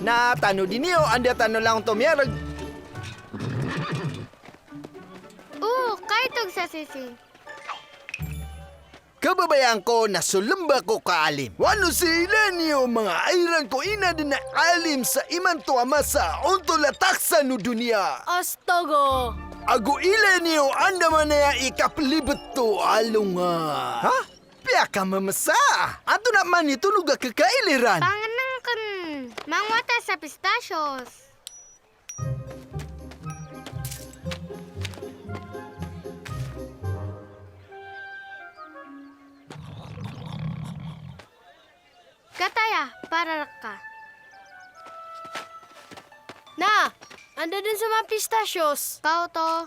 Na tano din niyo, anda tano lang tumiyarag. Kahit og sa sisi. Kababayan ko na sulumba ko kaalim. Wano sila niyo mga ayran ko ina din na alim sa iman to ama sa ontolataksa no dunia. Astaga! Ago ila niyo anda man na ikaplibot to alunga. Ha? Piya ka mamasa. Ato naman ito luga kakailiran. Panganang kan mangwata sa pistasyos. Kataya, para ka. Na! Anda din sa mga pistasyos. Kao to.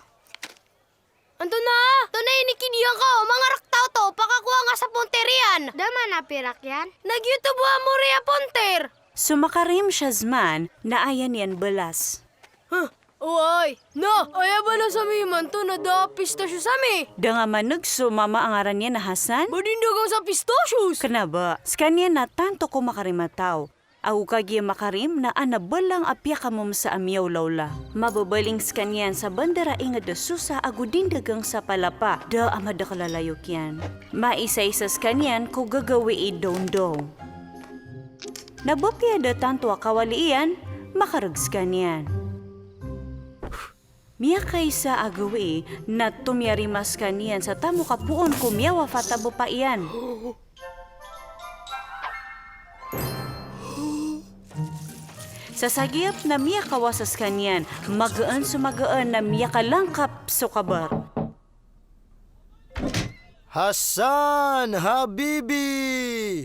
Ando na! Tunay inikidiyan ka! Mga raktaw to! Pakakuha nga sa punterian! Dama na pirak yan. Nag-YouTube mo rin punter! Sumakarim siya zman na ayan yan belas. Huh? Uy! No! Ay ba na sa miman to na da pistasyos sami? Da nga manag sumama ang aran niya na Hasan? Badindagaw sa pistasyos! Kana ba? Skanya na tanto ko makarimataw. Ako kagya makarim na anabalang apya ka mo sa amyaw lawla. Mababaling skanyan sa bandara inga da susa agudin dagang sa palapa. Da amada kalalayok yan. Maisa-isa skanyan ko gagawi idong-dong. Nabapya da tanto akawalian, makaragskan yan. Miya kaysa agawi na tumyarimas kaniyan sa tamo kapuon kumyawa fatabo pa iyan. Sa sagiap na miya kawasas kanyan, magaan sumagaan na miya kalangkap so kabar. Hasan Habibi!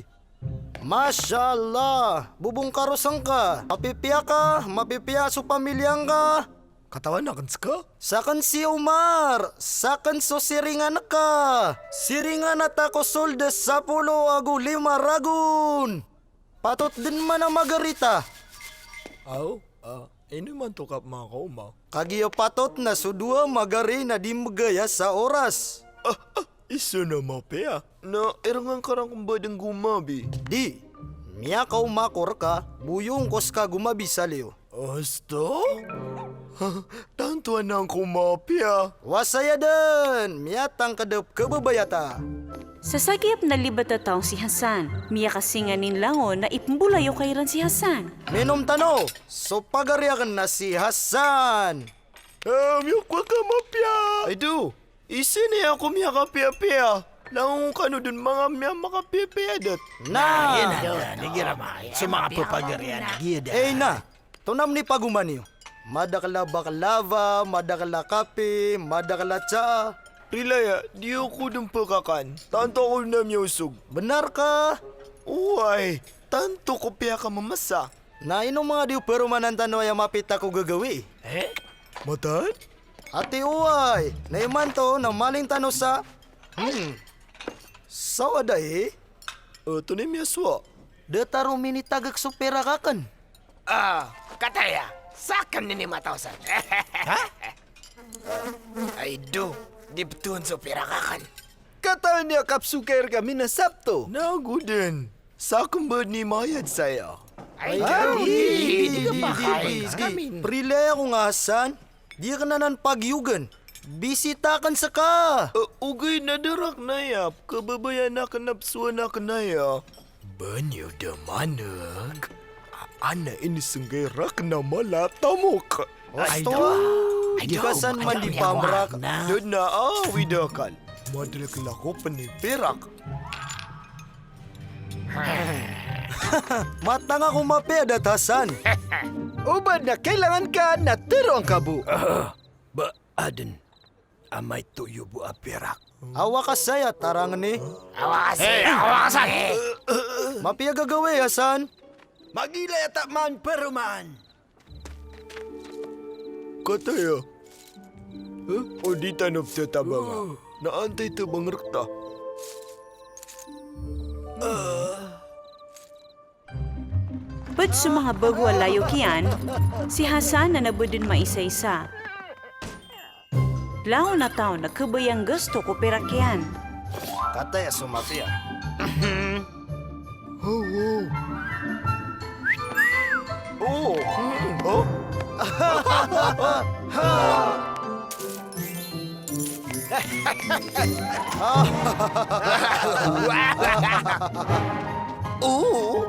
Mashallah! Bubong karosang ka. Mapipiya so pamilyang ka. Katawan na kans ka? Sakan si Umar. Sakan so siringan ka. Siringan at ako soldes sa pulo agu 5 ragun. Patot din man ang Margarita. Ini man to kap mga kaumaw. Kagiyo patot na sudua magari na di magaya sa oras. Iso na mapea. Na irangan karang kumbadang gumabi. Di, miya ka umakor ka, buyong kos ka gumabi sa liyo. Asto? Tantuan na ang kumapia. Wasaya din, miya tang kadap kababayata. Sa sagiap na libat na taong si Hasan, miya kasinganin langon na ipambulayo kairan si Hasan. Minom tano, so pagariakan na si Hasan. Miyok wa ka mapia. Ay do, isi niya ako miya kapia-pia. Langon ka no dun mga miya makapia-pia dat. Na! Sa mga papagarian. Eh na, tunam ni paguman niyo. Madakala baklava, madakala kape, madakala tsa. Rilaya, di ako dun pakakan. Tanto ako na miyusog. Benar ka? Uy, tanto ko piya ka mamasa. Na inom mga diyo pero manantano ay mapita ko gagawi. Matan? Ate uway, naiman to na maling tano sa... Sawa dahi? Ito na miyaswa. Dataro mini tagak supera kakan. Kataya, sakan ni matausan. Ha? Ay do, diptun so pirakakan. Katawan niya kapsuker kami na sapto. Nagudin. Sa kumbad ni mayad saya. Ay, di ka makain kami. Prile ako nga, Hasan. Di ka na nan pagyugan. Bisitakan sa ka. Ugay na darak na yap. Kababayan na kanapsuan na kanaya. Banyo da manag. Ana inisenggay rak na malatamok. Osto? Di ka san man di pamrak. Doon na widakan. Madalag lako panipirak. Matang ako mapedat, Hasan. Ubad na kailangan ka na tiro ang kabu. Ba, Aden. Amay tuyo bu apirak. Awa ka saya, tarang ni. Awasan! Mapia gagawi, Hasan. Magila yata man peruman. Kataya. O di tanop sa tabanga. Naantay tabang rekta. But sa mga bagwa layo kiyan, si Hasan na nabudin maisa-isa. Lao na tao nagkabayang gusto ko perakyan. Kataya sumapia. Oh. Oh. Oh.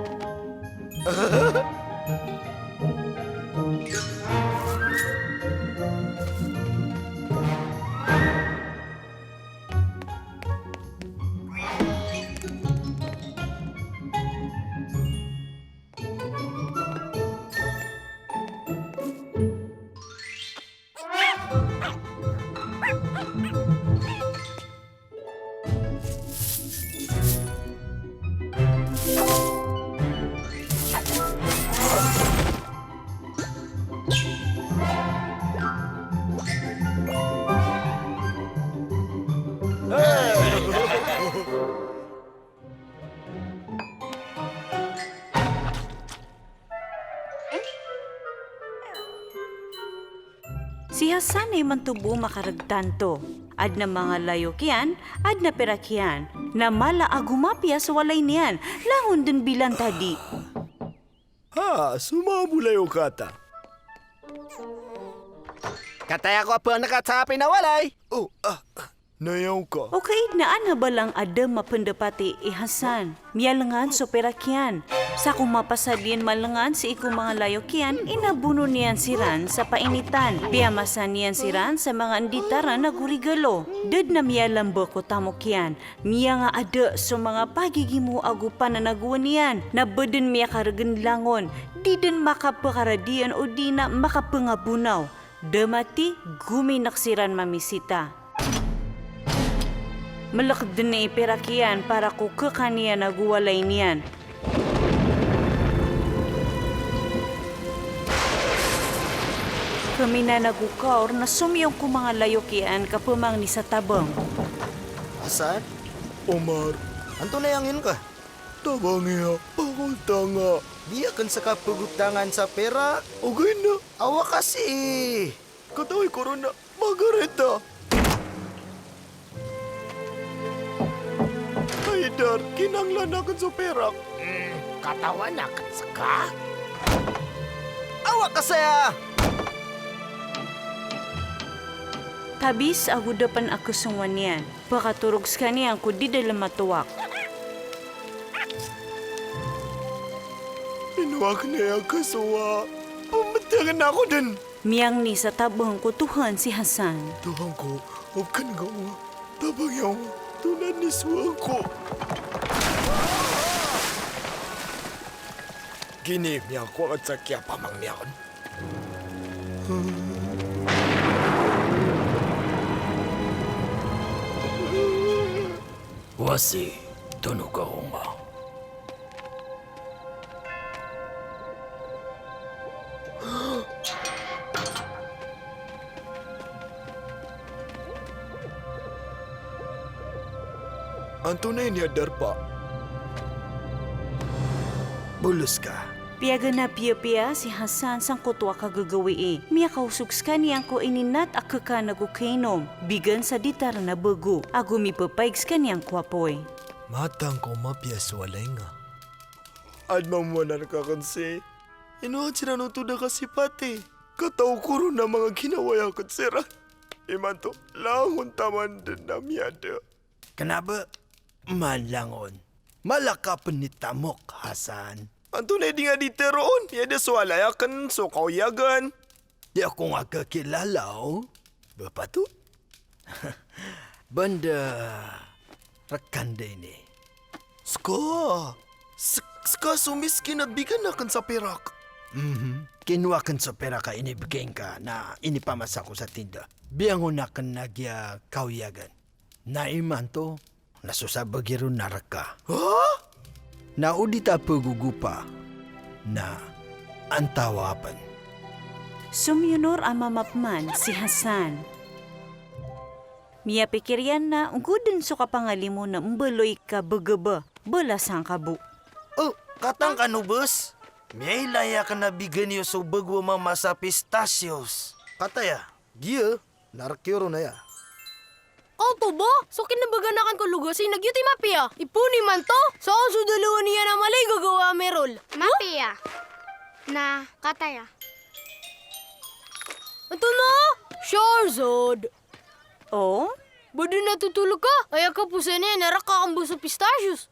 Si Hasan ay mantubo makaragtanto. Ad na mga layokyan, ad na perakyan, na mala agumapya sa walay niyan, langon dun bilang tadi. Ha, sumabulay o kata. Kataya ko po nakatapi na walay. Oh, nayaw ka. O kaignaan na balang adem mapendapati Hasan. Miyalangan so perakyan. Sa kung mapasadin malangan si iku mga layokyan, inabuno niyan si Ran sa painitan. Piyamasan niyan si Ran sa mga anditara na gurigalo. Dad na miyalamba ko tamokyan. Miya nga ada so mga pagigimu agupan na naguwan niyan. Nabadin miya karagan langon. Di din makapakaradian o di na makapangabunaw. Damati guminaksiran mamisita. Malakad din na iperakian para kukakanian na guwalay niyan. Kami na nagukaor na sumiyong ko mga layokian kapamang ni sa tabang. Hasan, Omar, anto na yangin ka? tabang iya, pakol tanga. Di akan sa kapagutangan sa pera. Okay na, Awa kasi. kataway korona, Margareta. Haidar, kinanglan akan sa perak. Katawan na ka. Awa kasi. Tabis agudapan ako sungwan niyan. Pakaturugs ka niyan ko di dalam matuwak. Inuwag na yung kasuwa. Pamatangan ako din. Miyang ni sa tabang ko tuhan si Hasan. Tuhan ko, huwag ka nga mo. Tabang yung tunan ni suwang ko. Gini niya ko at sakya pamang niyan. Wasi, tunog ako ma. Ang tunay niya darpa. Bulus ka. Piyaga na piya-piya si Hasan sang kutwa kagagawi Miya kausugs ka niyang ko ininat akaka nagukainom. Bigan sa ditar na bago. Agumi papaigs ka niyang kwapoy. Matang ko mapiyas walay nga. Ad mamuanan ka kansi. Inuad sila nung tuda kasi pati. Kataw ko rin na mga ginawaya kan sira. Iman to, langon taman din na miyada. Kenapa? Malangon. Malakapan ni Tamok, Hasan. Anto na di nga di teroon. Yada swalaya kan so kauyagan. Di ako nga kakilala, oh. Bapa tu? Banda rakanda ini. Ska sumiskin at bigan na kan sa perak. Kinuha kan sa pera ka inibigay ka na inipamasa ko sa tinda. Biyang una kan nagya kauyagan. Naiman to, nasusabagiro naraka. Ha? Naudita pagugupa na antawapan. Sumyunor ang mamapman si Hasan. Miya pikiryan na ungkudin so kapangalimo na mbaloy ka bagaba, balasang kabu. Oh, katang kanubos? May laya ka na bigyan niyo sa bagwa mama sa pistasyos. Kataya, giya, narakiro na ya. Kau to ba? So kinabaganakan ko lugosi nagyuti mapia. Ipuni man to. So ang suduluan niya na malay gagawa merol. Mapia. Na, kataya. Ito na! Charizard! Oh? Bado natutulog ka? Ayaw ka po sa niya, narak ka sa pistachios.